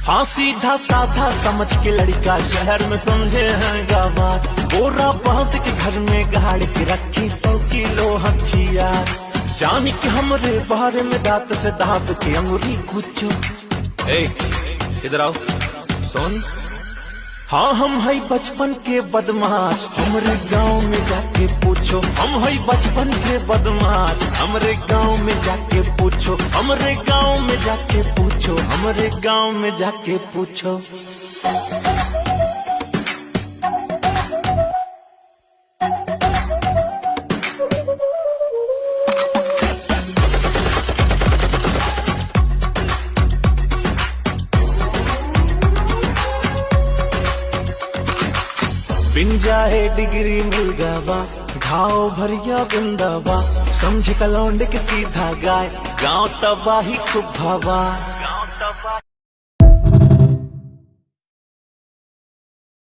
हाँ सीधा साधा समझ के लड़का शहर में समझे हैं गवार। बोरा बांध के घर में गाड़ के रखी 100 किलो हथियार। जान के हमरे बारे में दांत से दांत के अंगुरी कुचो। इधर आओ सुन। हाँ हम है बचपन के बदमाश, हमरे गांव में जाके पूछो। हम है बचपन के बदमाश, हमरे गांव में जाके पूछो। हमरे गांव में जाके पूछो। हमरे गांव में जाके पूछो। बिन जाए डिग्री मिल गवा, घाव भरिया बिंदावा। समझ कलौंड के सीधा गाय, गांव तबाही खूब भावा।